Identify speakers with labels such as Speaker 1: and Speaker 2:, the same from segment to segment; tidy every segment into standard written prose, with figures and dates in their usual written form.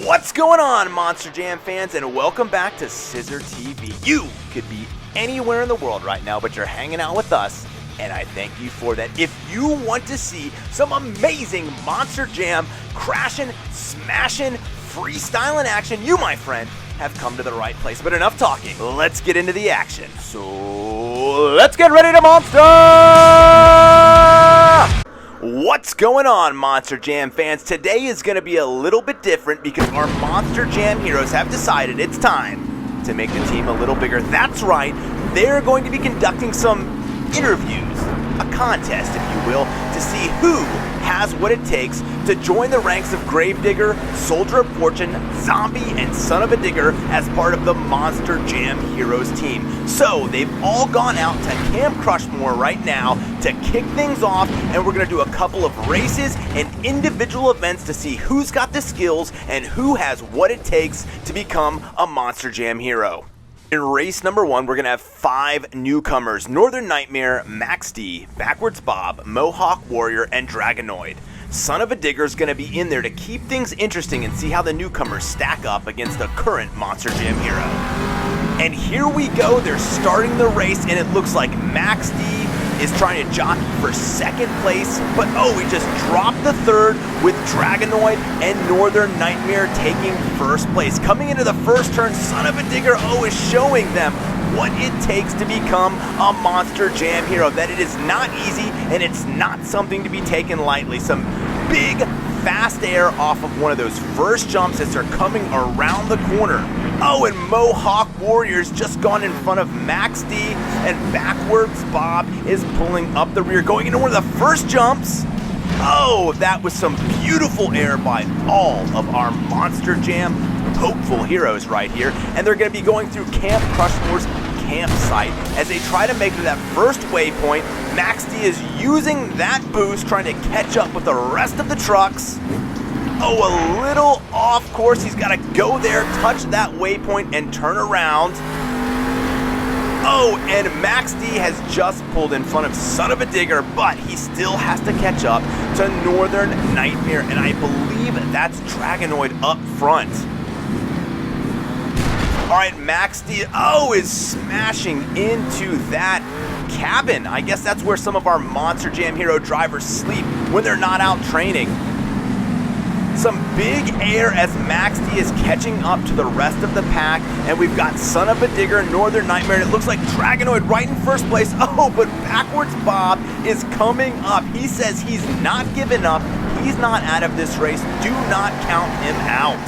Speaker 1: What's going on, Monster Jam fans, and welcome back to Scissor TV. You could be anywhere in the world right now, but you're hanging out with us, and I thank you for that. If you want to see some amazing Monster Jam crashing, smashing, freestyling action, you, my friend, have come to the right place. But enough talking. Let's get into the action. So let's get ready to monster! What's going on, Monster Jam fans? Today is going to be a little bit different because our Monster Jam heroes have decided it's time to make the team a little bigger. That's right, they're going to be conducting some interviews, a contest, if you will, to see who has what it takes to join the ranks of Gravedigger, Soldier of Fortune, Zombie, and Son of a Digger as part of the Monster Jam Heroes team. So they've all gone out to Camp Crushmore right now to kick things off, and we're going to do a couple of races and individual events to see who's got the skills and who has what it takes to become a Monster Jam hero. In race number 1, we're going to have 5 newcomers: Northern Nightmare, Max D, Backwards Bob, Mohawk Warrior, and Dragonoid. Son of a Digger is going to be in there to keep things interesting and see how the newcomers stack up against the current Monster Jam hero. And here we go, they're starting the race, and it looks like Max D is trying to jockey for second place, but he just dropped the third with Dragonoid and Northern Nightmare taking first place. Coming into the first turn, Son of a Digger is showing them what it takes to become a Monster Jam hero, that it is not easy and it's not something to be taken lightly. Some big fast air off of one of those first jumps as they're coming around the corner. And Mohawk Warrior's just gone in front of Max D, and Backwards Bob is pulling up the rear, going into one of the first jumps. That was some beautiful air by all of our Monster Jam hopeful heroes right here, and they're going to be going through Camp Crushmore's campsite as they try to make it to that first waypoint. Max D is using that boost, trying to catch up with the rest of the trucks. A little off course. He's got to go there, touch that waypoint, and turn around. And Max D has just pulled in front of Son of a Digger, but he still has to catch up to Northern Nightmare, and I believe that's Dragonoid up front. Alright, Max D, is smashing into that cabin. I guess that's where some of our Monster Jam hero drivers sleep when they're not out training. Some big air as Max D is catching up to the rest of the pack, and we've got Son of a Digger, Northern Nightmare, and it looks like Dragonoid right in first place. But Backwards Bob is coming up. He says he's not giving up. He's not out of this race. Do not count him out.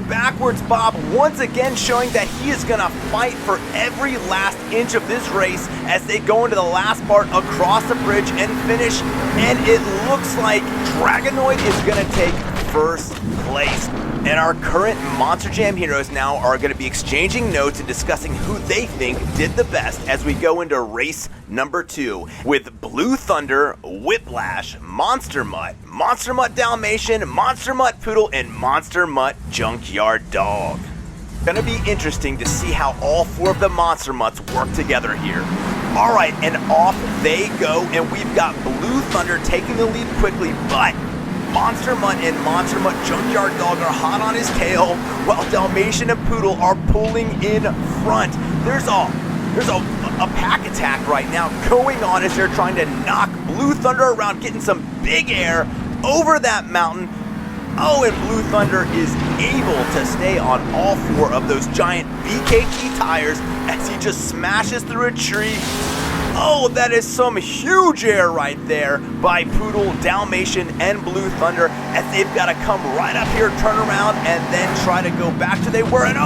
Speaker 1: Backwards Bob once again showing that he is going to fight for every last inch of this race as they go into the last part across the bridge and finish. And it looks like Dragonoid is going to take first place. And our current Monster Jam heroes now are going to be exchanging notes and discussing who they think did the best as we go into race number 2 with Blue Thunder, Whiplash, Monster Mutt, Monster Mutt Dalmatian, Monster Mutt Poodle, and Monster Mutt Junkyard Dog. Gonna be interesting to see how all 4 of the Monster Mutts work together here. Alright, and off they go, and we've got Blue Thunder taking the lead quickly, but Monster Mutt and Monster Mutt Junkyard Dog are hot on his tail, while Dalmatian and Poodle are pulling in front. There's a pack attack right now going on as they're trying to knock Blue Thunder around, getting some big air over that mountain. And Blue Thunder is able to stay on all 4 of those giant BKT tires as he just smashes through a tree. That is some huge air right there by Poodle, Dalmatian, and Blue Thunder as they've got to come right up here, turn around, and then try to go back to they were, and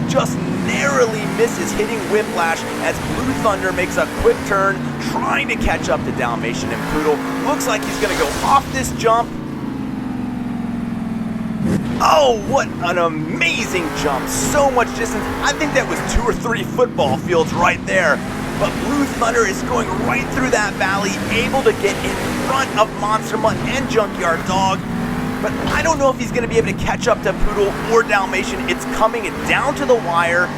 Speaker 1: just narrowly misses hitting Whiplash as Blue Thunder makes a quick turn, trying to catch up to Dalmatian and Poodle. Looks like he's going to go off this jump. What an amazing jump. So much distance. I think that was 2 or 3 football fields right there. But Blue Thunder is going right through that valley, able to get in front of Monster Mutt and Junkyard Dog. But I don't know if he's going to be able to catch up to Poodle or Dalmatian. It's coming down to the wire.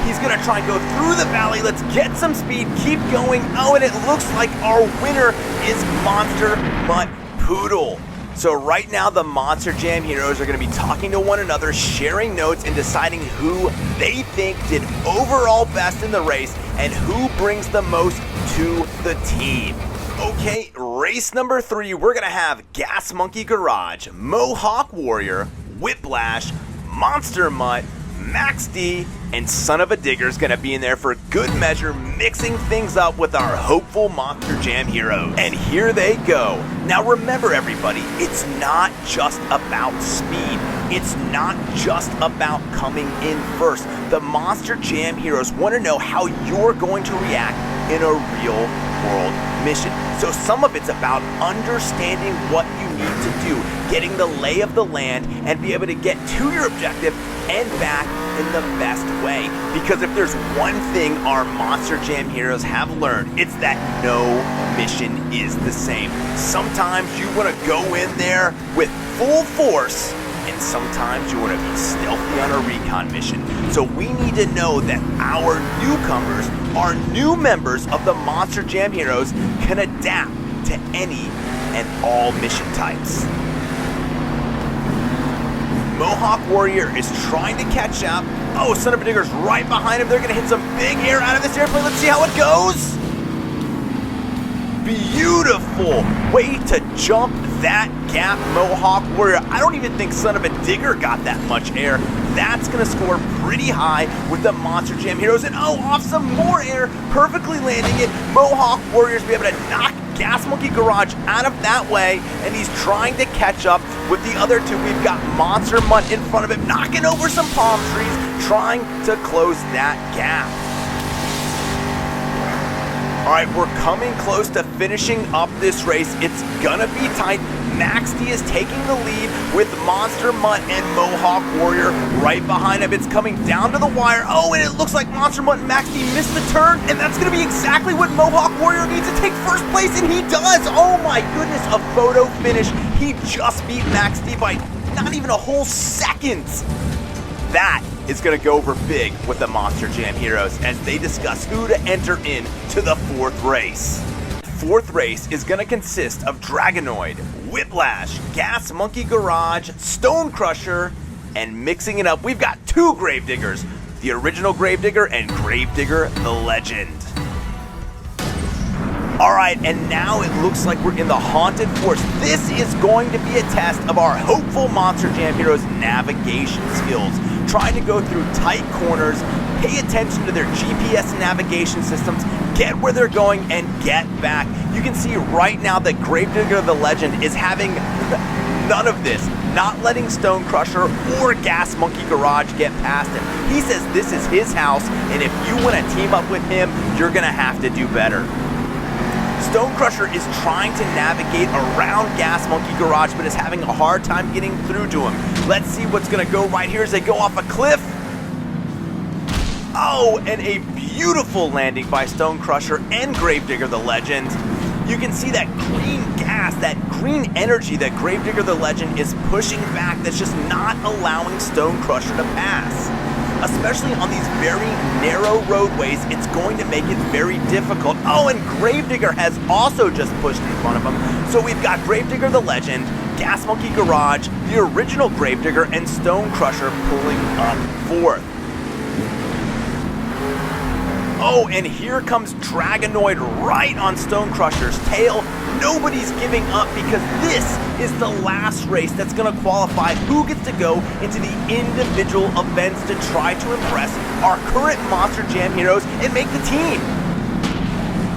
Speaker 1: He's going to try and go through the valley. Let's get some speed, keep going. And it looks like our winner is Monster Mutt Poodle. So right now the Monster Jam heroes are going to be talking to one another, sharing notes, and deciding who they think did overall best in the race and who brings the most to the team. Okay, race number 3, we're going to have Gas Monkey Garage, Mohawk Warrior, Whiplash, Monster Mutt, Max D, and Son of a Digger is going to be in there for good measure, mixing things up with our hopeful Monster Jam heroes. And here they go. Now remember everybody, it's not just about speed. It's not just about coming in first. The Monster Jam heroes want to know how you're going to react in a real world mission. So some of it's about understanding what you need to do, getting the lay of the land, and be able to get to your objective and back in the best way. Because if there's one thing our Monster Jam heroes have learned, it's that no mission is the same. Sometimes you want to go in there with full force, and sometimes you want to be stealthy on a recon mission. So we need to know that our newcomers, our new members of the Monster Jam heroes, can adapt to any and all mission types. Mohawk Warrior is trying to catch up. Oh, Son of a Digger's right behind him. They're going to hit some big air out of this airplane. Let's see how it goes. Beautiful way to jump that gap, Mohawk Warrior. I don't even think Son of a Digger got that much air. That's going to score pretty high with the Monster Jam heroes. And oh, off some more air, perfectly landing it. Mohawk Warriors be able to knock Gas Monkey Garage out of that way, and he's trying to catch up with the other two. We've got Monster Mutt in front of him, knocking over some palm trees, trying to close that gap. All right, we're coming close to finishing up this race. It's gonna be tight. Max D is taking the lead with Monster Mutt and Mohawk Warrior right behind him. It's coming down to the wire. Oh, and it looks like Monster Mutt and Max D missed the turn, and that's gonna be exactly what Mohawk Warrior needs to take first place, and he does. Oh my goodness, a photo finish. He just beat Max D by not even a whole second. That is going to go over big with the Monster Jam heroes as they discuss who to enter in to the 4th race. 4th race is going to consist of Dragonoid, Whiplash, Gas Monkey Garage, Stone Crusher, and mixing it up, we've got 2 Gravediggers, the original Gravedigger and Gravedigger the Legend. Alright, and now it looks like we're in the Haunted Forest. This is going to be a test of our hopeful Monster Jam heroes' navigation skills. Trying to go through tight corners, pay attention to their GPS navigation systems, get where they're going, and get back. You can see right now that Gravedigger the Legend is having none of this, not letting Stone Crusher or Gas Monkey Garage get past him. He says this is his house, and if you want to team up with him, you're going to have to do better. Stone Crusher is trying to navigate around Gas Monkey Garage, but is having a hard time getting through to him. Let's see what's going to go right here as they go off a cliff. Oh, and a beautiful landing by Stone Crusher and Gravedigger the Legend. You can see that green gas, that green energy that Gravedigger the Legend is pushing back, that's just not allowing Stone Crusher to pass. Especially on these very narrow roadways, it's going to make it very difficult. Oh, and Gravedigger has also just pushed in front of him. So we've got Gravedigger the Legend, Gas Monkey Garage, the original Gravedigger, and Stone Crusher pulling up 4th. Oh, and here comes Dragonoid right on Stone Crusher's tail. Nobody's giving up because this is the last race that's going to qualify who gets to go into the individual events to try to impress our current Monster Jam heroes and make the team.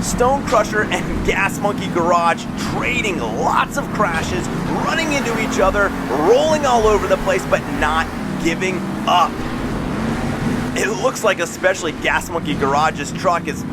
Speaker 1: Stone Crusher and Gas Monkey Garage trading lots of crashes, running into each other, rolling all over the place, but not giving up. It looks like especially Gas Monkey Garage's truck is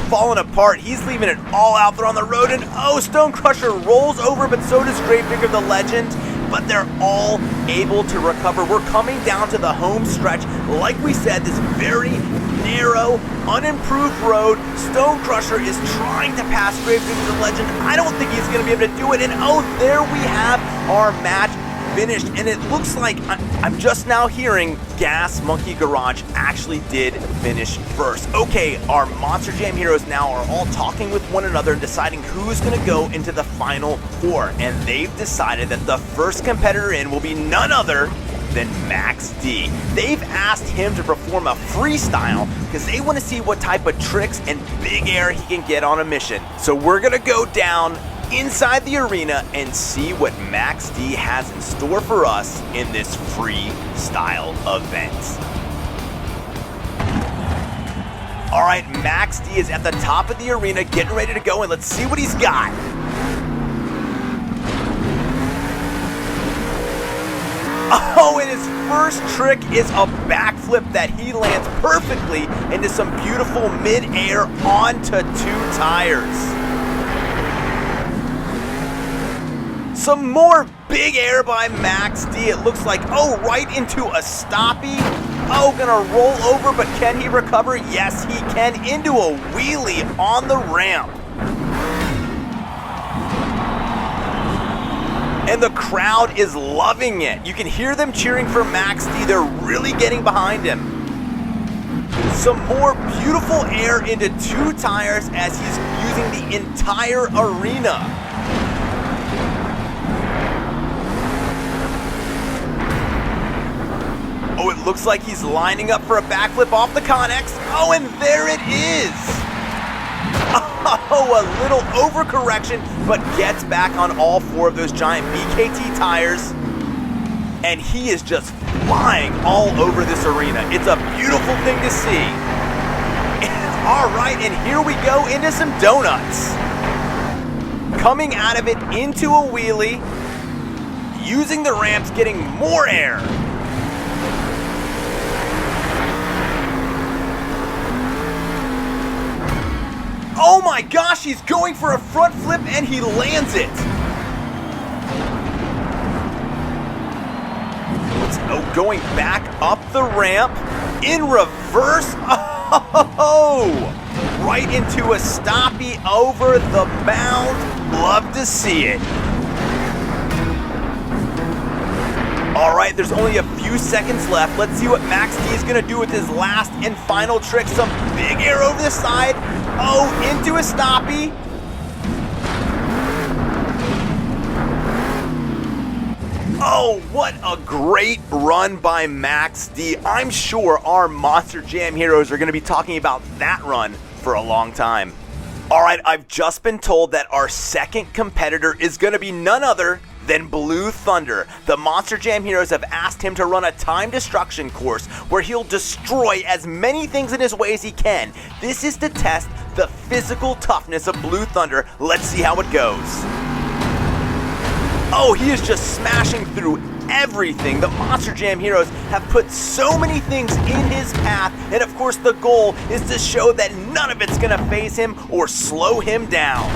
Speaker 1: falling apart. He's leaving it all out there on the road, and oh, Stone Crusher rolls over, but so does Gravedigger the Legend, but they're all able to recover. We're coming down to the home stretch. Like we said, this very narrow, unimproved road. Stone Crusher is trying to pass Gravedigger the Legend. I don't think he's going to be able to do it, and oh, there we have our match. finished, and it looks like I'm just now hearing Gas Monkey Garage actually did finish first. Okay, our Monster Jam heroes now are all talking with one another and deciding who's gonna go into the final four, and they've decided that the first competitor in will be none other than Max D. They've asked him to perform a freestyle because they want to see what type of tricks and big air he can get on a mission. So we're gonna go down inside the arena and see what Max D has in store for us in this freestyle event. All right, Max D is at the top of the arena getting ready to go, and let's see what he's got. Oh, and his first trick is a backflip that he lands perfectly into some beautiful mid-air onto 2 tires. Some more big air by Max D. It looks like, oh, right into a stoppie. Oh, gonna roll over, but can he recover? Yes, he can, into a wheelie on the ramp. And the crowd is loving it. You can hear them cheering for Max D. They're really getting behind him. Some more beautiful air into 2 tires as he's using the entire arena. Oh, it looks like he's lining up for a backflip off the Connex. Oh, and there it is. Oh, a little overcorrection, but gets back on all 4 of those giant BKT tires. And he is just flying all over this arena. It's a beautiful thing to see. All right, and here we go into some donuts. Coming out of it into a wheelie, using the ramps, getting more air. Oh my gosh, he's going for a front flip and he lands it. Oh, going back up the ramp in reverse. Oh, right into a stoppie over the mound. Love to see it. All right, there's only a few seconds left. Let's see what Max D is gonna do with his last and final trick. Some big air over the side. Oh, into a stoppie. Oh, what a great run by Max D. I'm sure our Monster Jam heroes are gonna be talking about that run for a long time. All right, I've just been told that our second competitor is gonna be none other than Blue Thunder. The Monster Jam heroes have asked him to run a time destruction course where he'll destroy as many things in his way as he can. This is to test the physical toughness of Blue Thunder. Let's see how it goes. Oh, he is just smashing through everything. The Monster Jam heroes have put so many things in his path, and of course the goal is to show that none of it's gonna faze him or slow him down.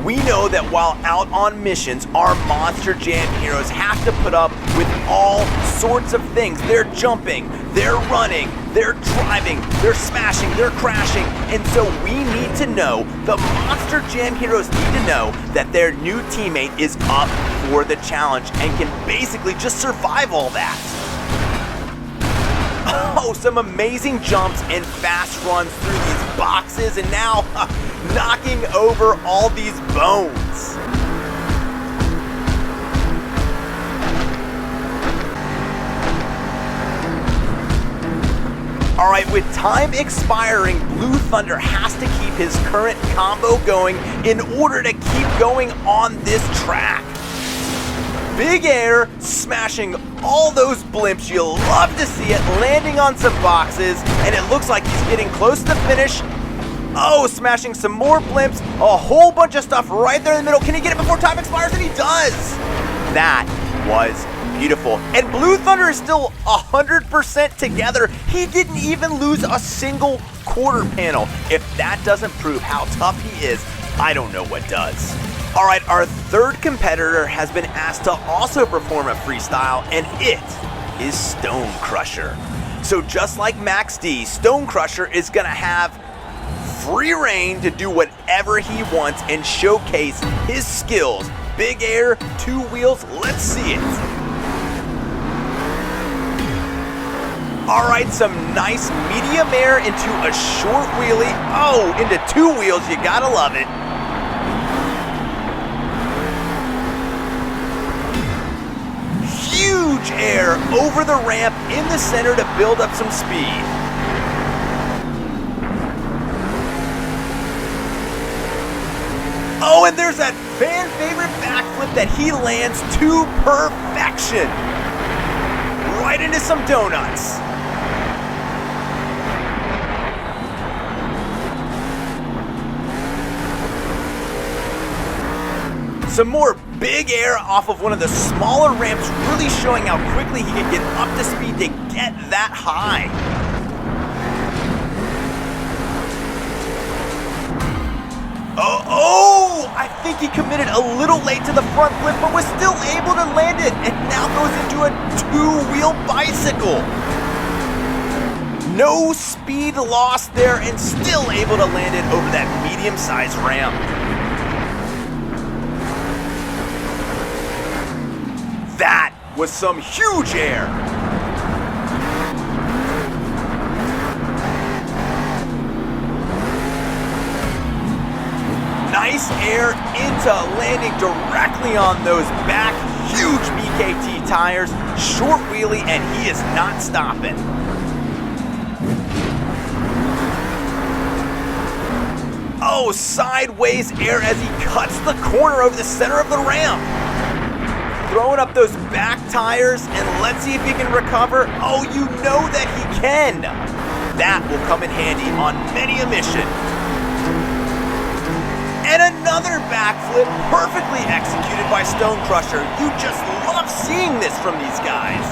Speaker 1: We know that while out on missions, our Monster Jam heroes have to put up with all sorts of things. They're jumping, they're running, they're driving, they're smashing, they're crashing. And so we need to know, the Monster Jam heroes need to know that their new teammate is up for the challenge and can basically just survive all that. Oh, some amazing jumps and fast runs through these boxes, and now knocking over all these bones. All right, with time expiring, Blue Thunder has to keep his current combo going in order to keep going on this track. Big air, smashing all those blimps. You'll love to see it, landing on some boxes, and it looks like he's getting close to finish. Oh, smashing some more blimps, a whole bunch of stuff right there in the middle. Can he get it before time expires? And he does. That was beautiful. And Blue Thunder is still 100% together. He didn't even lose a single quarter panel. If that doesn't prove how tough he is, I don't know what does. All right, our third competitor has been asked to also perform a freestyle, and it is Stone Crusher. So just like Max D, Stone Crusher is gonna have free reign to do whatever he wants and showcase his skills. Big air, 2 wheels, let's see it. All right, some nice medium air into a short wheelie. Oh, into 2 wheels, you gotta love it. Huge air over the ramp in the center to build up some speed. Oh, and there's that fan favorite backflip that he lands to perfection. Right into some donuts. Some more big air off of one of the smaller ramps, really showing how quickly he can get up to speed to get that high. Oh, I think he committed a little late to the front flip, but was still able to land it, and now goes into a 2-wheel bicycle. No speed lost there, and still able to land it over that medium-sized ramp. That was some huge air. Nice air into landing directly on those back huge BKT tires. Short wheelie, and he is not stopping. Oh, sideways air as he cuts the corner over the center of the ramp. Throwing up those back tires, and let's see if he can recover. Oh, you know that he can. That will come in handy on many a mission. And another backflip, perfectly executed by Stone Crusher. You just love seeing this from these guys.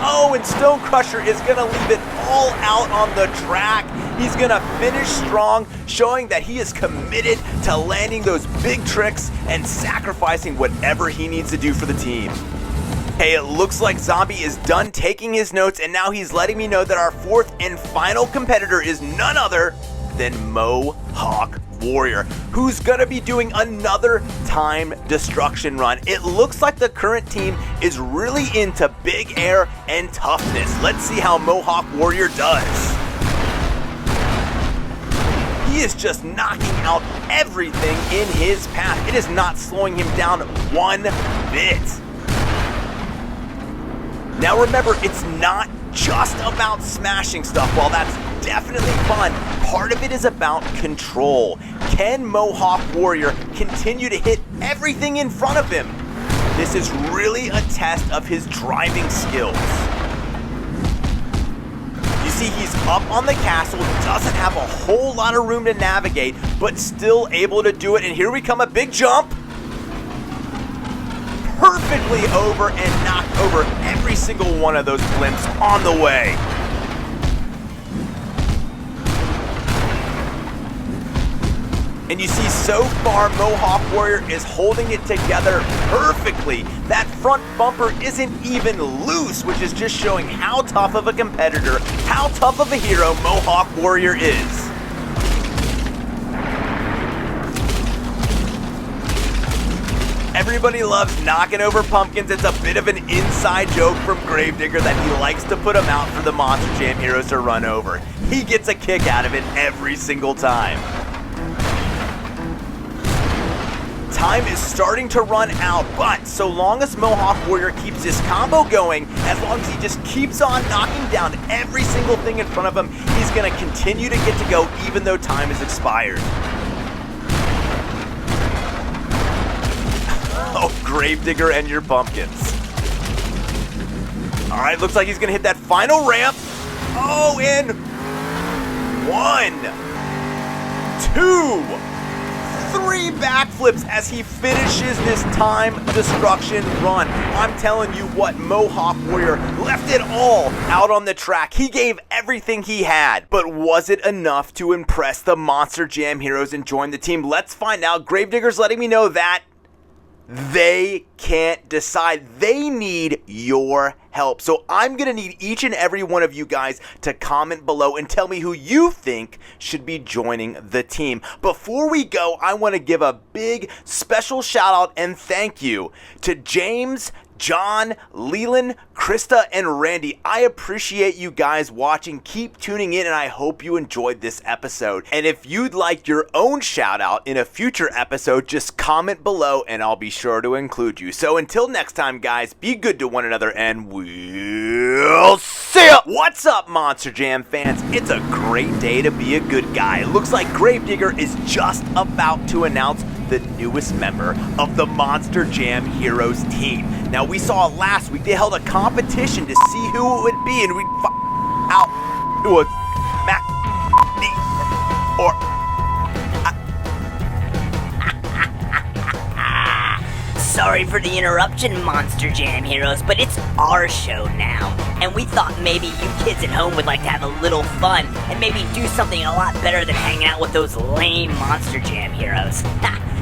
Speaker 1: Oh, and Stone Crusher is gonna leave it all out on the track. He's gonna finish strong, showing that he is committed to landing those big tricks and sacrificing whatever he needs to do for the team. Hey, it looks like Zombie is done taking his notes, and now he's letting me know that our 4th and final competitor is none other than Mohawk Warrior, who's gonna be doing another time destruction run. It looks like the current team is really into big air and toughness. Let's see how Mohawk Warrior does. He is just knocking out everything in his path. It is not slowing him down one bit. Now remember, it's not just about smashing stuff. While that's definitely fun, part of it is about control. Can Mohawk Warrior continue to hit everything in front of him? This is really a test of his driving skills. You see, he's up on the castle, doesn't have a whole lot of room to navigate, but still able to do it. And here we come, a big jump. Perfectly over and knocked over every single one of those blimps on the way. And you see, so far, Mohawk Warrior is holding it together perfectly. That front bumper isn't even loose, which is just showing how tough of a competitor, how tough of a hero Mohawk Warrior is. Everybody loves knocking over pumpkins. It's a bit of an inside joke from Gravedigger that he likes to put them out for the Monster Jam heroes to run over. He gets a kick out of it every single time. Time is starting to run out, but so long as Mohawk Warrior keeps this combo going, as long as he just keeps on knocking down every single thing in front of him, he's going to continue to get to go even though time is expired. Oh, Gravedigger and your pumpkins. All right, looks like he's going to hit that final ramp. Oh, and 1, 2, 3 backflips as he finishes this time destruction run. I'm telling you what, Mohawk Warrior left it all out on the track. He gave everything he had, but was it enough to impress the Monster Jam heroes and join the team? Let's find out. Gravedigger's letting me know that they can't decide. They need your help. So I'm going to need each and every one of you guys to comment below and tell me who you think should be joining the team. Before we go, I want to give a big special shout out and thank you to James, John, Leland, Krista, and Randy. I appreciate you guys watching. Keep tuning in, and I hope you enjoyed this episode. And if you'd like your own shout out in a future episode, just comment below and I'll be sure to include you. So until next time, guys, be good to one another and we'll see ya! What's up, Monster Jam fans? It's a great day to be a good guy. It looks like Gravedigger is just about to announce the newest member of the Monster Jam Heroes team. Now, we saw last week they held a competition to see who it would be, and we out who was Matt or
Speaker 2: Sorry for the interruption, Monster Jam Heroes, but it's our show now, and we thought maybe you kids at home would like to have a little fun and maybe do something a lot better than hanging out with those lame Monster Jam Heroes.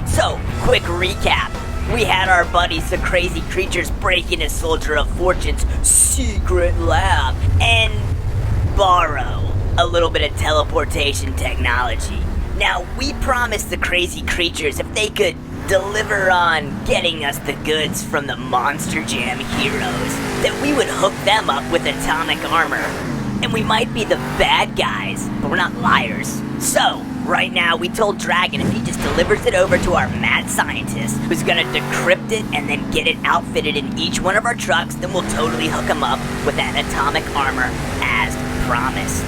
Speaker 2: So, quick recap. We had our buddies, the crazy creatures, break into Soldier of Fortune's secret lab and borrow a little bit of teleportation technology. Now, we promised the crazy creatures if they could deliver on getting us the goods from the Monster Jam Heroes, that we would hook them up with atomic armor. And we might be the bad guys, but we're not liars. So, right now, we told Dragon if he just delivers it over to our mad scientist, who's gonna decrypt it and then get it outfitted in each one of our trucks, then we'll totally hook him up with that atomic armor as promised.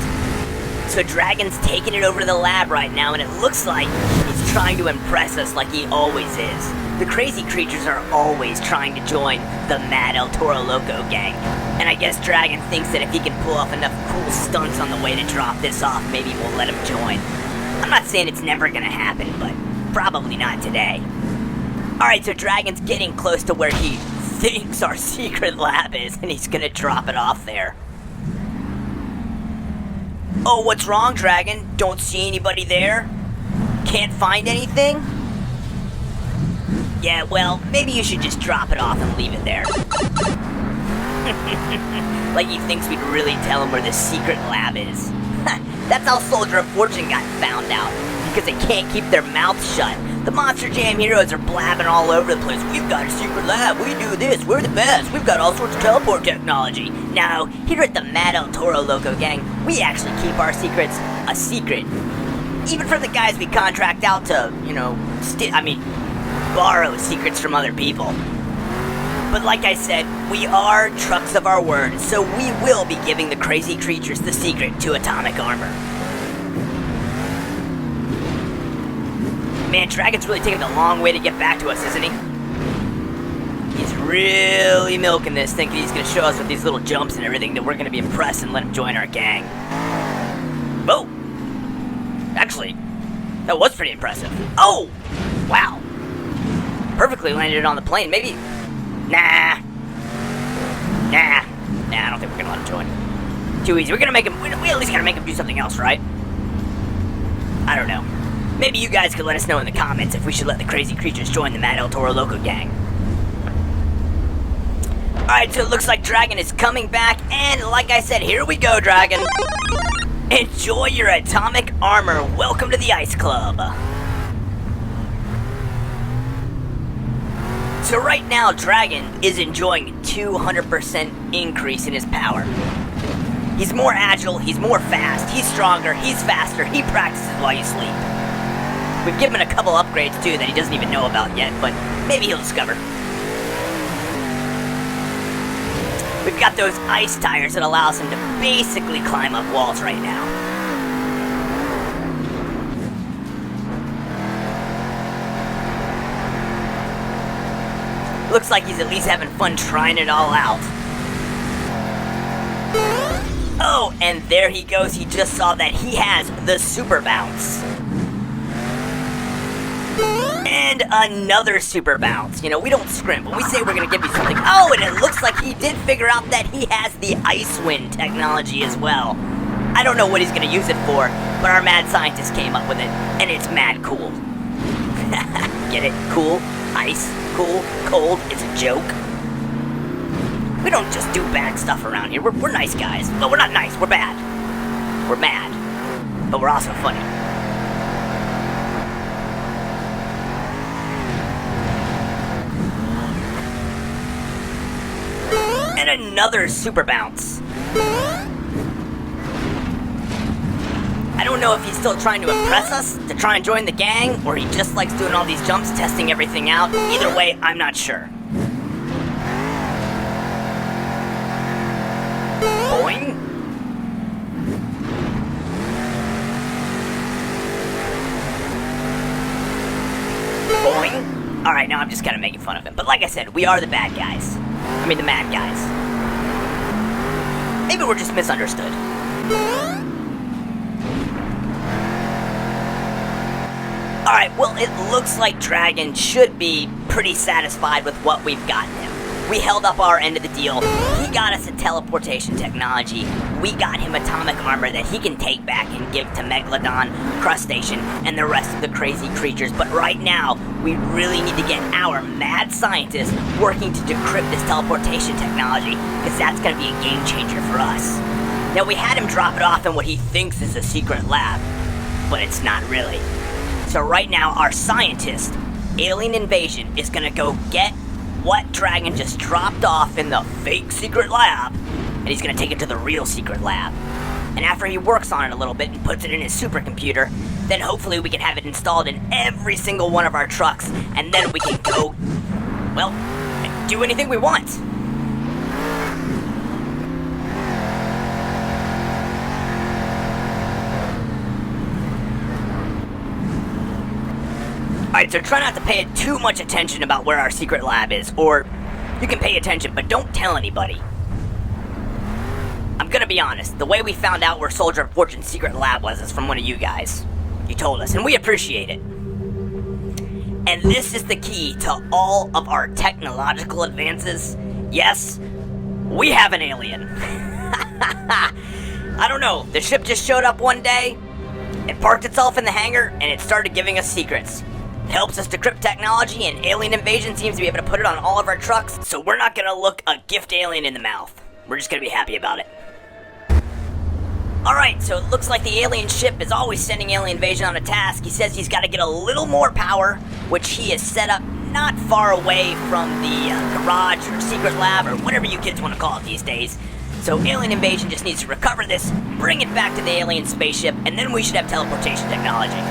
Speaker 2: So Dragon's taking it over to the lab right now, and it looks like he's trying to impress us like he always is. The crazy creatures are always trying to join the Mad El Toro Loco gang. And I guess Dragon thinks that if he can pull off enough cool stunts on the way to drop this off, maybe we'll let him join. I'm not saying it's never gonna happen, but probably not today. Alright, so Dragon's getting close to where he thinks our secret lab is, and he's gonna drop it off there. Oh, what's wrong, Dragon? Don't see anybody there? Can't find anything? Yeah, well, maybe you should just drop it off and leave it there. Like he thinks we'd really tell him where the secret lab is. That's how Soldier of Fortune got found out, because they can't keep their mouths shut. The Monster Jam Heroes are blabbing all over the place. We've got a secret lab, we do this, we're the best, we've got all sorts of teleport technology. Now, here at the Mad El Toro Loco gang, we actually keep our secrets a secret. Even from the guys we contract out to, borrow secrets from other people. But like I said, we are trucks of our word, so we will be giving the crazy creatures the secret to atomic armor. Man, Dragon's really taking the long way to get back to us, isn't he? He's really milking this, thinking he's gonna show us with these little jumps and everything that we're gonna be impressed and let him join our gang. Oh! Actually, that was pretty impressive. Oh! Wow. Perfectly landed it on the plane. Maybe... Nah, I don't think we're gonna let him join. Too easy. We're gonna make him... We at least gotta make him do something else, right? I don't know. Maybe you guys could let us know in the comments if we should let the crazy creatures join the Mad El Toro Loco gang. Alright, so it looks like Dragon is coming back, and like I said, here we go, Dragon. Enjoy your atomic armor. Welcome to the Ice Club. So right now, Dragon is enjoying a 200% increase in his power. He's more agile, he's more fast, he's stronger, he's faster, he practices while you sleep. We've given him a couple upgrades too that he doesn't even know about yet, but maybe he'll discover. We've got those ice tires that allows him to basically climb up walls right now. Looks like he's at least having fun trying it all out. Oh, and there he goes. He just saw that he has the super bounce. And another super bounce. You know, we don't scrimp. When we say we're going to give you something... Oh, and it looks like he did figure out that he has the ice wind technology as well. I don't know what he's going to use it for, but our mad scientist came up with it, and it's mad cool. Get it? Cool? Ice, cool, cold, it's a joke. We don't just do bad stuff around here. We're nice guys. No, we're not nice. We're bad. We're mad. But we're also funny. And another super bounce. I don't know if he's still trying to impress us, to try and join the gang, or he just likes doing all these jumps, testing everything out. Either way, I'm not sure. Boing. Boing. Alright, now I'm just kind of making fun of him. But like I said, we are the bad guys. I mean, the mad guys. Maybe we're just misunderstood. Alright, well, it looks like Dragon should be pretty satisfied with what we've gotten him. We held up our end of the deal. He got us a teleportation technology. We got him atomic armor that he can take back and give to Megalodon, Crustacean, and the rest of the crazy creatures. But right now, we really need to get our mad scientists working to decrypt this teleportation technology, because that's going to be a game changer for us. Now, we had him drop it off in what he thinks is a secret lab, but it's not really. So right now, our scientist, Alien Invasion, is going to go get what Dragon just dropped off in the fake secret lab, and he's going to take it to the real secret lab. And after he works on it a little bit and puts it in his supercomputer, then hopefully we can have it installed in every single one of our trucks, and then we can go, well, do anything we want. Alright, so try not to pay too much attention about where our secret lab is, or you can pay attention, but don't tell anybody. I'm gonna be honest, the way we found out where Soldier of Fortune's secret lab was is from one of you guys. You told us, and we appreciate it. And this is the key to all of our technological advances. Yes, we have an alien. I don't know, the ship just showed up one day, it parked itself in the hangar, and it started giving us secrets. It helps us decrypt technology, and Alien Invasion seems to be able to put it on all of our trucks, so we're not gonna look a gift alien in the mouth. We're just gonna be happy about it. Alright, so it looks like the alien ship is always sending Alien Invasion on a task. He says he's gotta get a little more power, which he has set up not far away from the garage or secret lab, or whatever you kids want to call it these days. So Alien Invasion just needs to recover this, bring it back to the alien spaceship, and then we should have teleportation technology.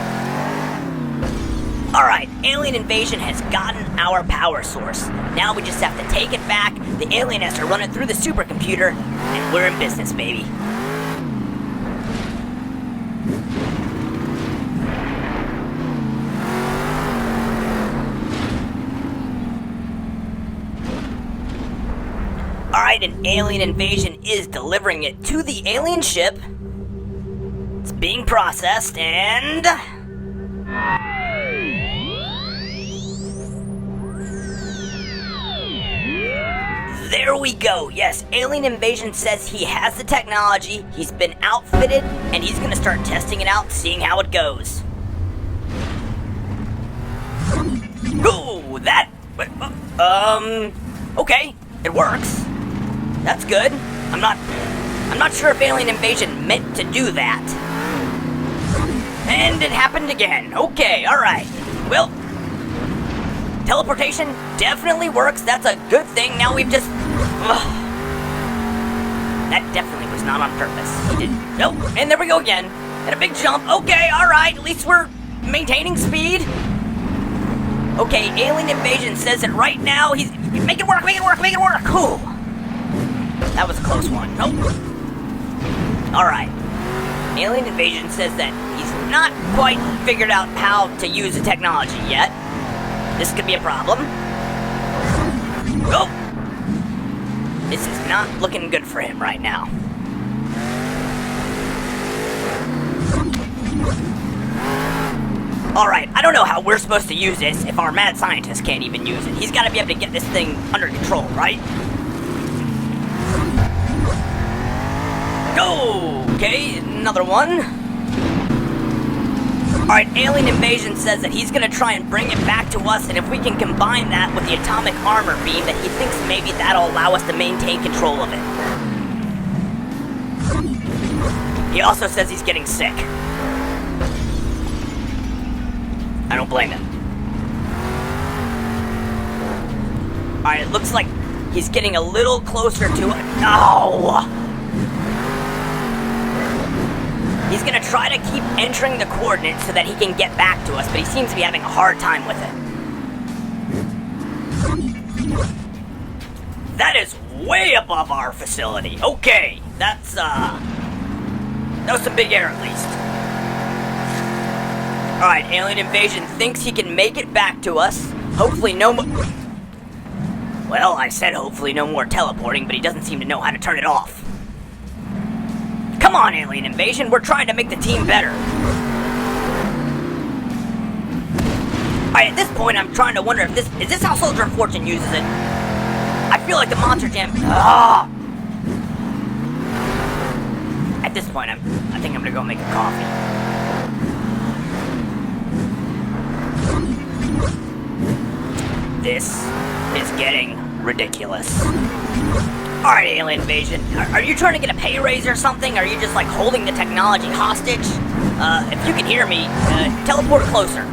Speaker 2: Alright, Alien Invasion has gotten our power source. Now we just have to take it back, the alien has to run it through the supercomputer, and we're in business, baby. Alright, an Alien Invasion is delivering it to the alien ship. It's being processed, and there we go. Yes, Alien Invasion says he has the technology, he's been outfitted, and he's gonna start testing it out, seeing how it goes. Ooh, that... okay, it works. That's good. I'm not sure if Alien Invasion meant to do that. And it happened again. Okay, alright. Well, teleportation definitely works. That's a good thing. Now we've just... That definitely was not on purpose. He didn't... Nope. And there we go again. And a big jump. Okay, alright. At least we're maintaining speed. Okay, Alien Invasion says it right now. He's... Make it work, make it work, make it work. Cool. That was a close one. Nope. Alright. Alien Invasion says that he's not quite figured out how to use the technology yet. This could be a problem. Oh! This is not looking good for him right now. Alright, I don't know how we're supposed to use this if our mad scientist can't even use it. He's got to be able to get this thing under control, right? Go! Okay, another one. Alright, Alien Invasion says that he's gonna try and bring it back to us, and if we can combine that with the atomic armor beam, that he thinks maybe that'll allow us to maintain control of it. He also says he's getting sick. I don't blame him. Alright, it looks like he's getting a little closer to it. No! He's gonna try to keep entering the coordinates so that he can get back to us, but he seems to be having a hard time with it. That is way above our facility. Okay, that was some big air at least. Alright, Alien Invasion thinks he can make it back to us. Hopefully no more... Well, I said hopefully no more teleporting, but he doesn't seem to know how to turn it off. Come on, Alien Invasion, we're trying to make the team better. Alright, at this point, I'm trying to wonder if is this how Soldier of Fortune uses it? I feel like the Monster Jam... At this point, I think I'm gonna go make a coffee. This is getting ridiculous. Alright, Alien Invasion, are you trying to get a pay raise or something? Are you just like holding the technology hostage? If you can hear me, teleport closer.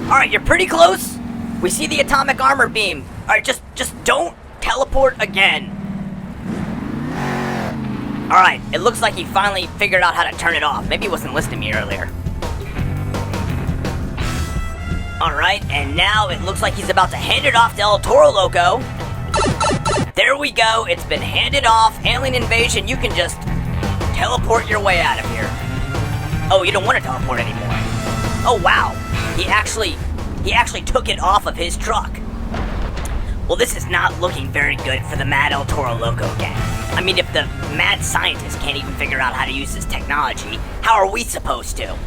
Speaker 2: Alright, you're pretty close. We see the atomic armor beam. Alright, just don't teleport again. Alright, it looks like he finally figured out how to turn it off. Maybe he wasn't listening to me earlier. Alright, and now it looks like he's about to hand it off to El Toro Loco. There we go, it's been handed off. Alien Invasion, you can just teleport your way out of here. Oh, you don't want to teleport anymore. Oh wow, he actually took it off of his truck. Well, this is not looking very good for the Mad El Toro Loco gang. I mean, if the mad scientist can't even figure out how to use this technology, how are we supposed to?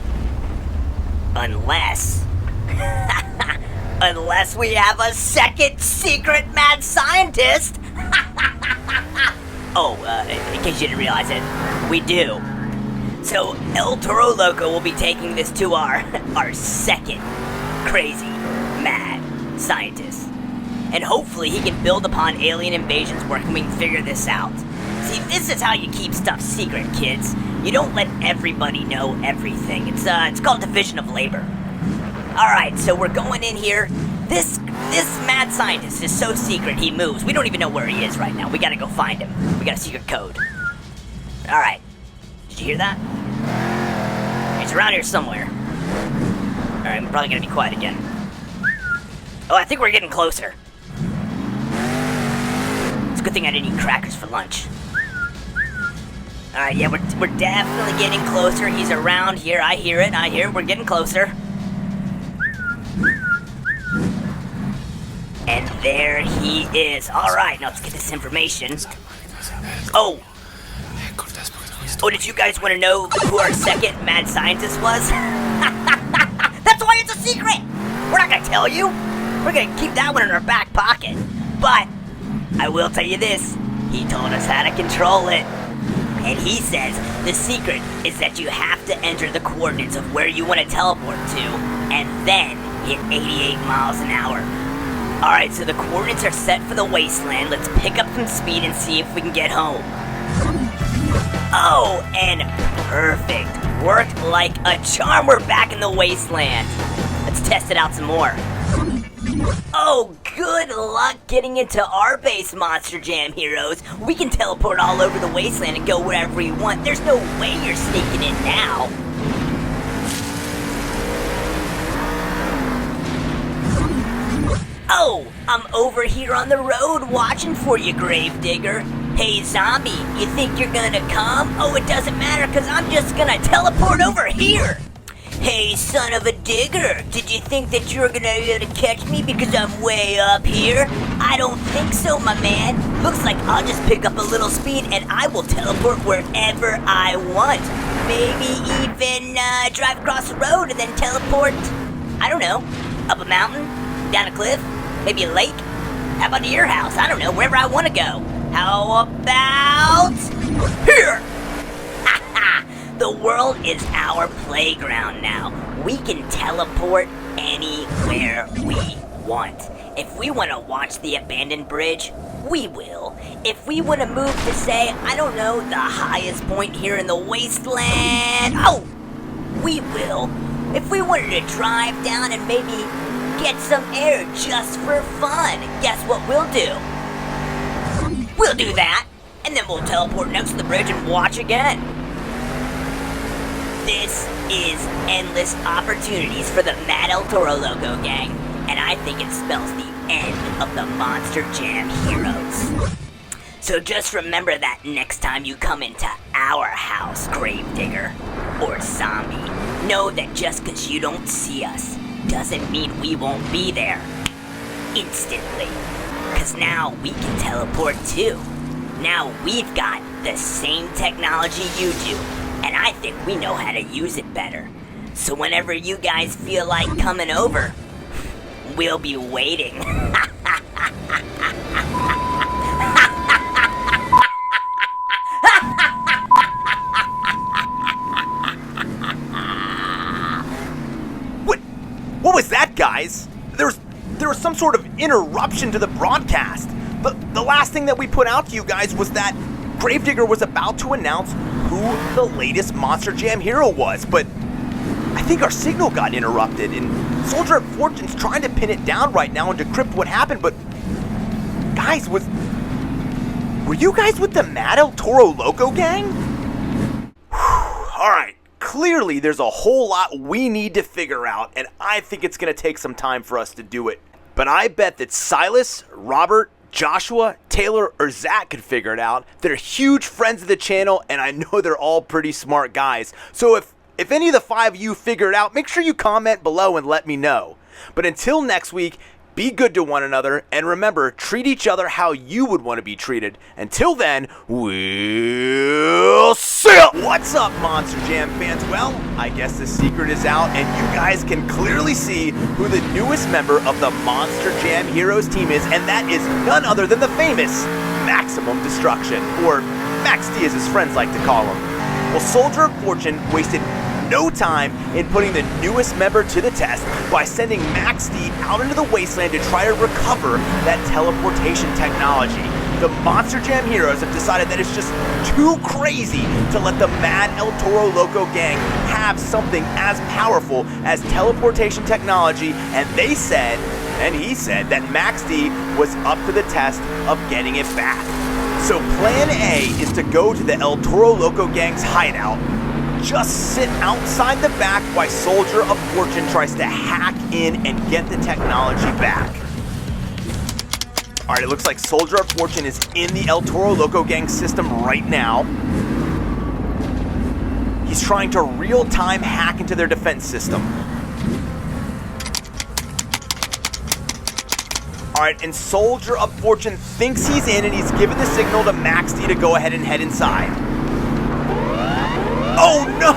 Speaker 2: Unless we have a second secret mad scientist. In case you didn't realize it, we do. So El Toro Loco will be taking this to our second crazy mad scientist. And hopefully he can build upon Alien Invasion's work and we can figure this out. See, this is how you keep stuff secret, kids. You don't let everybody know everything. It's called division of labor. Alright, so we're going in here. This mad scientist is so secret he moves. We don't even know where he is right now. We gotta go find him. We got a secret code. Alright. Did you hear that? He's around here somewhere. Alright, we're probably gonna be quiet again. Oh, I think we're getting closer. It's a good thing I didn't eat crackers for lunch. Alright, yeah, we're definitely getting closer. He's around here. I hear it. We're getting closer. And there he is. Alright, now let's get this information. Oh, did you guys want to know who our second mad scientist was? That's why it's a secret! We're not gonna tell you. We're gonna keep that one in our back pocket. But I will tell you this. He told us how to control it. And he says the secret is that you have to enter the coordinates of where you want to teleport to and then hit 88 miles an hour. Alright, so the coordinates are set for the wasteland. Let's pick up some speed and see if we can get home. Oh, and perfect. Worked like a charm. We're back in the wasteland. Let's test it out some more. Oh, good luck getting into our base, Monster Jam heroes. We can teleport all over the wasteland and go wherever we want. There's no way you're sneaking in now. Oh, I'm over here on the road watching for you, Gravedigger. Hey, zombie, you think you're gonna come? Oh, it doesn't matter, because I'm just gonna teleport over here. Hey, son of a digger, did you think that you were gonna be able to catch me because I'm way up here? I don't think so, my man. Looks like I'll just pick up a little speed and I will teleport wherever I want. Maybe even drive across the road and then teleport, I don't know, up a mountain, down a cliff, maybe a lake. How about to your house? I don't know, wherever I want to go. How about here? The world is our playground now. we can teleport anywhere we want. If we want to watch the abandoned bridge, we will. If we want to move to, say, I don't know, the highest point here in the wasteland, oh, we will. If we wanted to drive down and maybe get some air just for fun, guess what we'll do? We'll do that, and then we'll teleport next to the bridge and watch again. This is endless opportunities for the Mad El Toro Loco gang, and I think it spells the end of the Monster Jam heroes. So just remember that next time you come into our house, Gravedigger, or zombie. Know that just because you don't see us doesn't mean we won't be there instantly. Because now we can teleport too. Now we've got the same technology you do, and I think we know how to use it better. So whenever you guys feel like coming over, we'll be waiting.
Speaker 1: What was that, guys? There was some sort of interruption to the broadcast. The last thing that we put out to you guys was that Gravedigger was about to announce who the latest Monster Jam hero was, but I think our signal got interrupted, and Soldier of Fortune's trying to pin it down right now and decrypt what happened, but guys, were you guys with the Mad El Toro Loco gang? Alright, clearly there's a whole lot we need to figure out, and I think it's going to take some time for us to do it. But I bet that Silas, Robert, Joshua, Taylor, or Zach could figure it out. They're huge friends of the channel, and I know they're all pretty smart guys. So if any of the 5 of you figure it out, make sure you comment below and let me know. But until next week, be good to one another, and remember, treat each other how you would want to be treated. Until then, we'll see ya! What's up, Monster Jam fans? Well, I guess the secret is out, and you guys can clearly see who the newest member of the Monster Jam Heroes team is, and that is none other than the famous Maximum Destruction, or Max D as his friends like to call him. Well, Soldier of Fortune wasted no time in putting the newest member to the test by sending Max D out into the wasteland to try to recover that teleportation technology. The Monster Jam heroes have decided that it's just too crazy to let the Mad El Toro Loco gang have something as powerful as teleportation technology, and they said, and he said, that Max D was up to the test of getting it back. So plan A is to go to the El Toro Loco gang's hideout, just sit outside the back while Soldier of Fortune tries to hack in and get the technology back. Alright, it looks like Soldier of Fortune is in the El Toro Loco gang system right now. He's trying to real-time hack into their defense system. Alright, and Soldier of Fortune thinks he's in, and he's given the signal to Max D to go ahead and head inside. Oh no!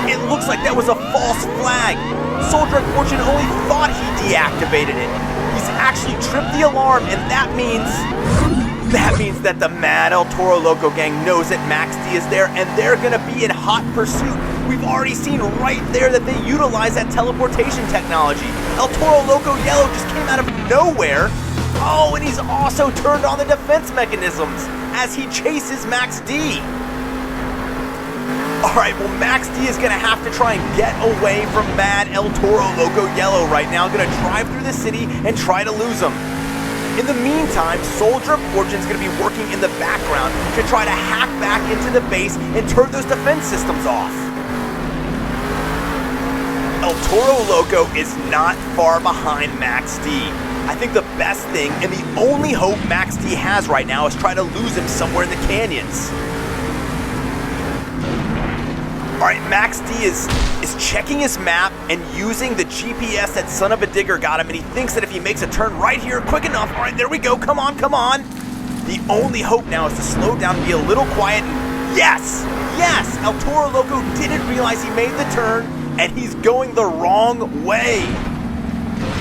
Speaker 1: It looks like that was a false flag. Soldier of Fortune only thought he deactivated it. He's actually tripped the alarm, and that means that the Mad El Toro Loco gang knows that Max D is there, and they're gonna be in hot pursuit. We've already seen right there that they utilize that teleportation technology. El Toro Loco Yellow just came out of nowhere. Oh, and he's also turned on the defense mechanisms as he chases Max D. Alright, well, Max D is going to have to try and get away from Mad El Toro Loco Yellow right now. Going to drive through the city and try to lose him. In the meantime, Soldier of Fortune is going to be working in the background to try to hack back into the base and turn those defense systems off. El Toro Loco is not far behind Max D. I think the best thing and the only hope Max D has right now is try to lose him somewhere in the canyons. Alright, Max D is checking his map and using the GPS that son-uva Digger got him, and he thinks that if he makes a turn right here quick enough, alright, there we go, come on, come on. The only hope now is to slow down and be a little quiet, and yes, El Toro Loco didn't realize he made the turn, and he's going the wrong way.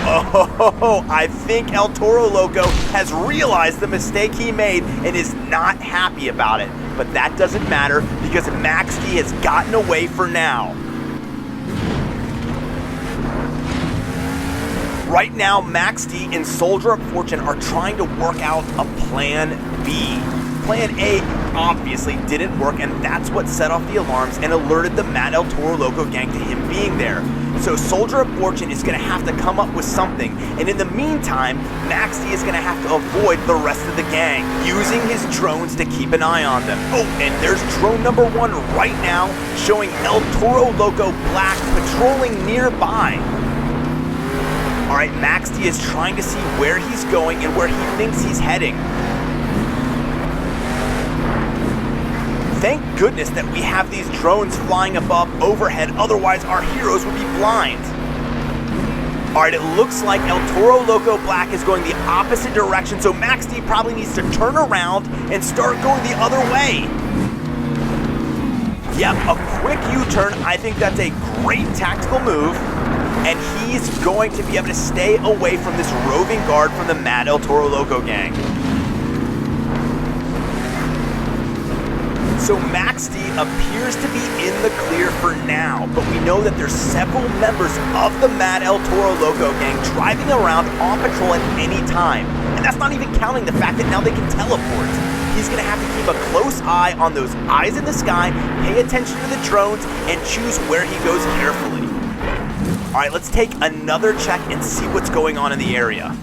Speaker 1: Oh, I think El Toro Loco has realized the mistake he made and is not happy about it. But that doesn't matter because Max D has gotten away for now. Right now, Max D and Soldier of Fortune are trying to work out a plan B. Plan A obviously didn't work, and that's what set off the alarms and alerted the Mad El Toro Loco gang to him being there. So Soldier of Fortune is going to have to come up with something, and in the meantime, Max D is going to have to avoid the rest of the gang, using his drones to keep an eye on them. Oh, and there's drone number 1 right now, showing El Toro Loco Black patrolling nearby. Alright, Max D is trying to see where he's going and where he thinks he's heading. Thank goodness that we have these drones flying above overhead, otherwise our heroes would be blind. Alright, it looks like El Toro Loco Black is going the opposite direction, so Max D probably needs to turn around and start going the other way. Yep, a quick U-turn. I think that's a great tactical move, and he's going to be able to stay away from this roving guard from the Mad El Toro Loco gang. So Max D appears to be in the clear for now, but we know that there's several members of the Mad El Toro Loco gang driving around on patrol at any time. And that's not even counting the fact that now they can teleport. He's going to have to keep a close eye on those eyes in the sky, pay attention to the drones, and choose where he goes carefully. Alright, let's take another check and see what's going on in the area.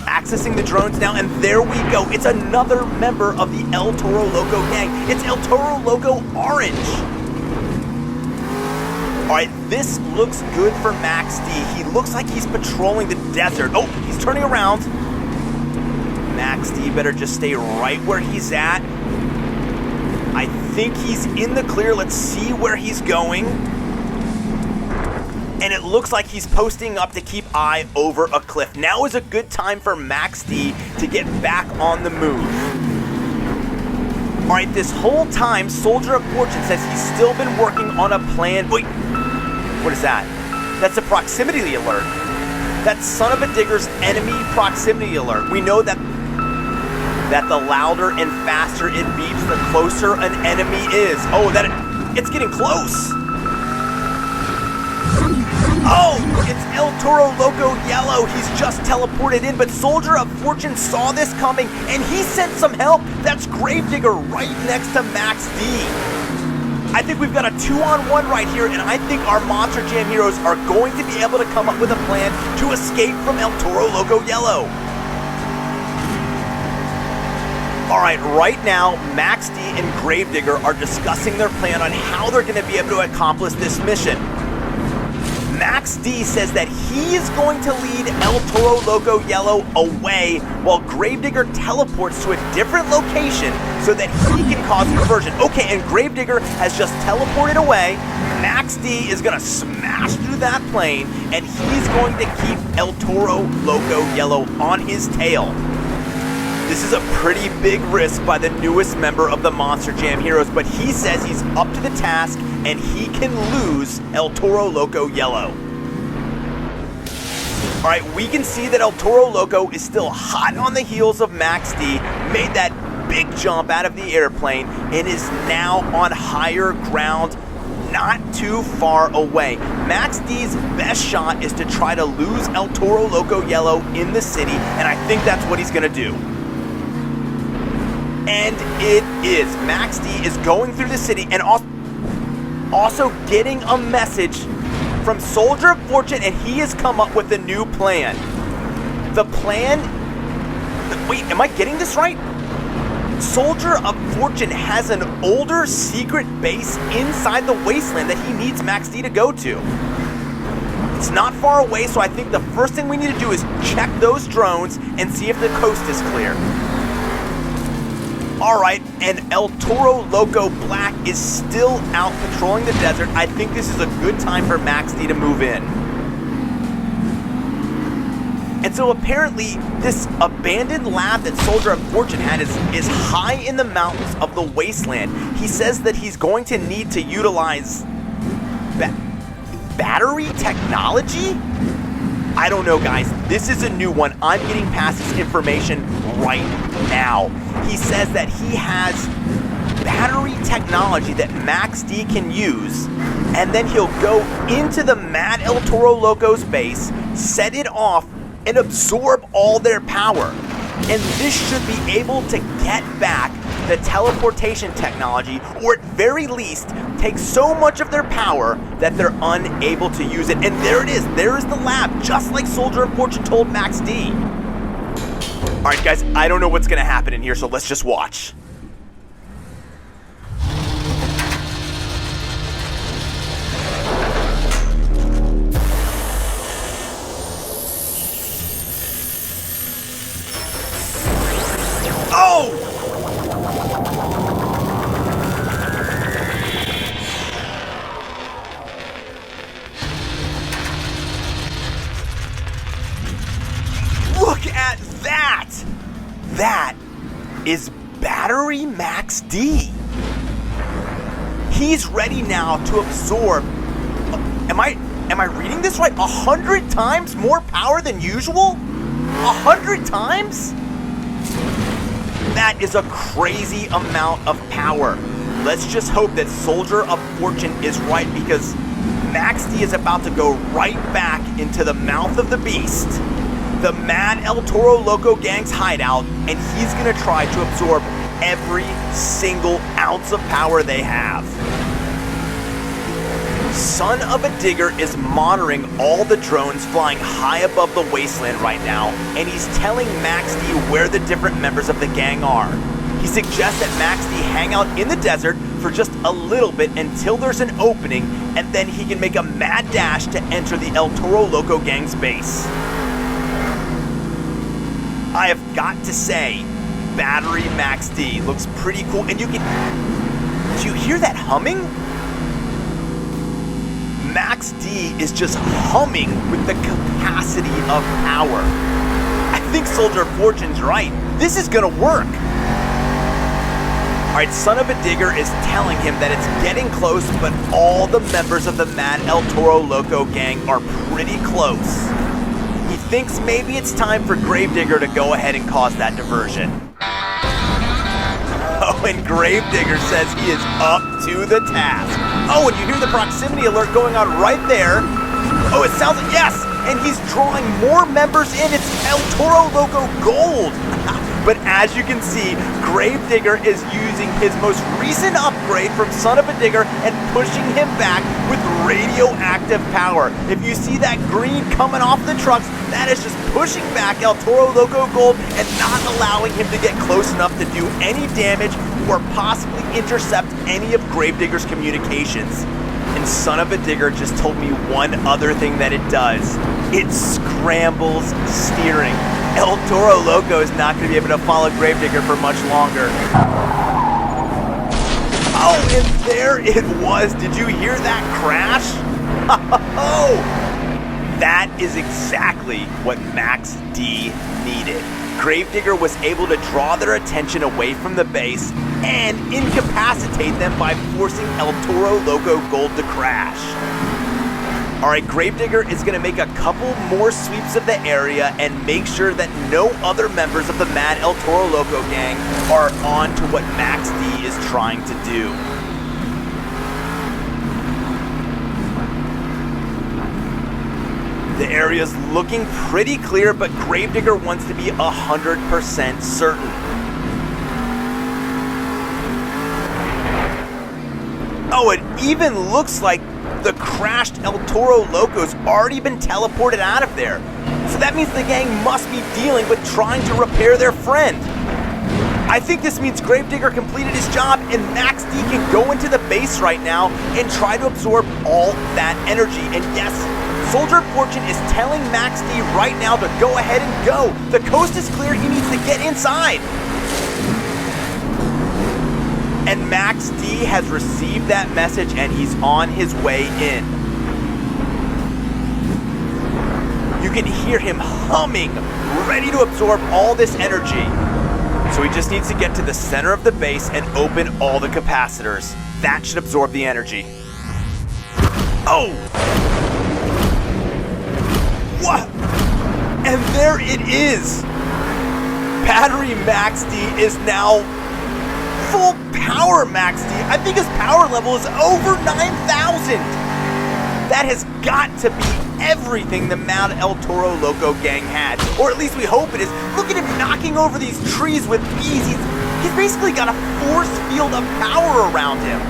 Speaker 1: Accessing the drones now, and there we go. It's another member of the El Toro Loco gang. It's El Toro Loco Orange. Alright, this looks good for Max D. He looks like he's patrolling the desert. Oh, he's turning around. Max D better just stay right where he's at. I think he's in the clear. Let's see where he's going. And it looks like he's posting up to keep eye over a cliff. Now is a good time for Max D to get back on the move. Alright, this whole time, Soldier of Fortune says he's still been working on a plan. Wait, what is that? That's a proximity alert. That's son-uva Digger's enemy proximity alert. We know that the louder and faster it beeps, the closer an enemy is. Oh, it's getting close. Oh, it's El Toro Loco Yellow. He's just teleported in, but Soldier of Fortune saw this coming, and he sent some help. That's Gravedigger right next to Max D. I think we've got a 2-on-1 right here, and I think our Monster Jam heroes are going to be able to come up with a plan to escape from El Toro Loco Yellow. Alright, right now, Max D and Gravedigger are discussing their plan on how they're going to be able to accomplish this mission. Max D says that he is going to lead El Toro Loco Yellow away while Gravedigger teleports to a different location so that he can cause a diversion. Okay, and Gravedigger has just teleported away. Max D is going to smash through that plane, and he's going to keep El Toro Loco Yellow on his tail. This is a pretty big risk by the newest member of the Monster Jam heroes, but he says he's up to the task and he can lose El Toro Loco Yellow. Alright, we can see that El Toro Loco is still hot on the heels of Max D, made that big jump out of the airplane, and is now on higher ground, not too far away. Max D's best shot is to try to lose El Toro Loco Yellow in the city, and I think that's what he's going to do. And it is. Max D is going through the city and also getting a message from Soldier of Fortune, and he has come up with a new plan. The plan... Wait, am I getting this right? Soldier of Fortune has an older secret base inside the wasteland that he needs Max D to go to. It's not far away, so I think the first thing we need to do is check those drones and see if the coast is clear. Alright, and El Toro Loco Black is still out patrolling the desert. I think this is a good time for Max D to move in. And so apparently, this abandoned lab that Soldier of Fortune had is high in the mountains of the wasteland. He says that he's going to need to utilize battery technology? I don't know, guys. This is a new one. I'm getting past this information right now. He says that he has battery technology that Max D can use, and then he'll go into the Mad El Toro Loco's base, set it off, and absorb all their power. And this should be able to get back the teleportation technology, or at very least, take so much of their power that they're unable to use it. And there it is. There is the lab, just like Soldier of Fortune told Max D. All right, guys, I don't know what's going to happen in here, so let's just watch. Oh! Look at that! That is Battery Max D. He's ready now to absorb. Am I reading this right? 100 times more power than usual? 100 times? That is a crazy amount of power. Let's just hope that Soldier of Fortune is right, because Max D is about to go right back into the mouth of the beast, the Mad El Toro Loco gang's hideout, and he's gonna try to absorb every single ounce of power they have. Son of a Digger is monitoring all the drones flying high above the wasteland right now, and he's telling Max D where the different members of the gang are. He suggests that Max D hang out in the desert for just a little bit until there's an opening, and then he can make a mad dash to enter the El Toro Loco gang's base. I have got to say, Battery Max D looks pretty cool, and you can... Do you hear that humming? Max D is just humming with the capacity of power. I think Soldier of Fortune's right. This is gonna work. Alright, Son of a Digger is telling him that it's getting close, but all the members of the Mad El Toro Loco gang are pretty close. He thinks maybe it's time for Gravedigger to go ahead and cause that diversion. Oh, and Gravedigger says he is up to the task. Oh, and you hear the proximity alert going on right there. Oh, it sounds like, yes! And he's drawing more members in. It's El Toro Loco Gold. But as you can see, Gravedigger is using his most recent upgrade from Son of a Digger and pushing him back with radioactive power. If you see that green coming off the trucks, that is just pushing back El Toro Loco Gold and not allowing him to get close enough to do any damage or possibly intercept any of Gravedigger's communications. And Son of a Digger just told me one other thing that it does. It scrambles steering. El Toro Loco is not going to be able to follow Gravedigger for much longer. Oh, and there it was. Did you hear that crash? Oh, that is exactly what Max D needed. Gravedigger was able to draw their attention away from the base and incapacitate them by forcing El Toro Loco Gold to crash. Alright, Gravedigger is going to make a couple more sweeps of the area and make sure that no other members of the Mad El Toro Loco gang are on to what Max D is trying to do. The area's looking pretty clear, but Gravedigger wants to be 100% certain. Oh, it even looks like the crashed El Toro Loco's already been teleported out of there. So that means the gang must be dealing with trying to repair their friend. I think this means Gravedigger completed his job and Max D can go into the base right now and try to absorb all that energy. And yes, Soldier of Fortune is telling Max D right now to go ahead and go. The coast is clear, he needs to get inside. And Max D has received that message and he's on his way in. You can hear him humming, ready to absorb all this energy. So he just needs to get to the center of the base and open all the capacitors. That should absorb the energy. Oh! What? And there it is! Battery Max D is now full power Max D. I think his power level is over 9,000. That has got to be everything the Mad El Toro Loco gang had. Or at least we hope it is. Look at him knocking over these trees with ease. He's basically got a force field of power around him.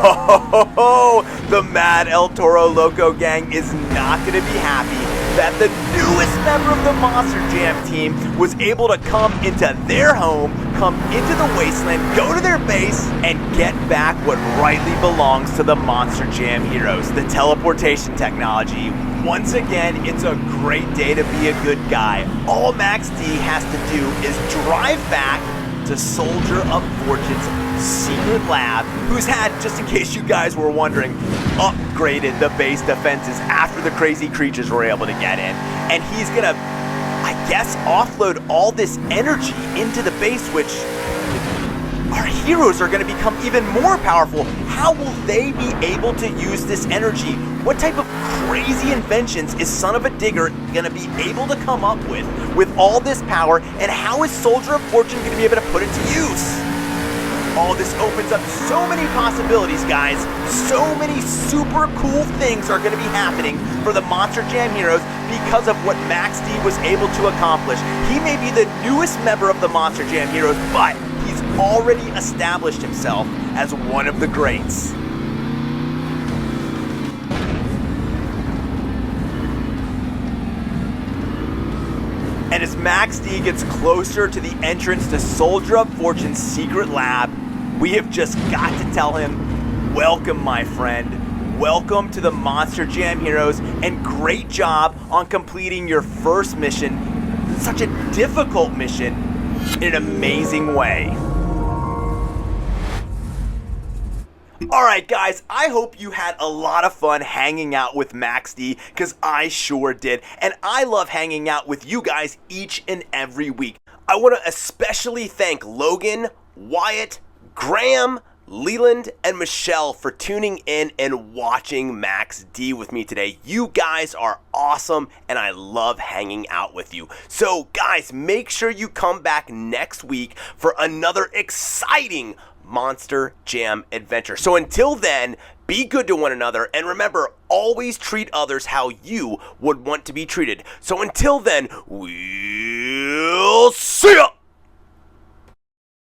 Speaker 1: Oh, the Mad El Toro Loco gang is not going to be happy that the newest member of the Monster Jam team was able to come into their home, come into the wasteland, go to their base, and get back what rightly belongs to the Monster Jam heroes, the teleportation technology. Once again, it's a great day to be a good guy. All Max D has to do is drive back to Soldier of Fortune's secret lab, who's had, just in case you guys were wondering, upgraded the base defenses after the crazy creatures were able to get in. And he's gonna, I guess, offload all this energy into the base, which our heroes are gonna become even more powerful. How will they be able to use this energy? What type of crazy inventions is Son of a Digger gonna be able to come up with all this power? And how is Soldier of Fortune gonna be able to put it to use? All this opens up so many possibilities, guys. So many super cool things are going to be happening for the Monster Jam heroes because of what Max D was able to accomplish. He may be the newest member of the Monster Jam heroes, but he's already established himself as one of the greats. And as Max D gets closer to the entrance to Soldier of Fortune's secret lab, we have just got to tell him, welcome, my friend. Welcome to the Monster Jam heroes, and great job on completing your first mission, such a difficult mission, in an amazing way. Alright guys, I hope you had a lot of fun hanging out with Max D, because I sure did, and I love hanging out with you guys each and every week. I want to especially thank Logan, Wyatt, Graham, Leland, and Michelle for tuning in and watching Max D with me today. You guys are awesome, and I love hanging out with you. So guys, make sure you come back next week for another exciting Monster Jam adventure. So until then, be good to one another, and remember, always treat others how you would want to be treated. So until then, we'll see ya!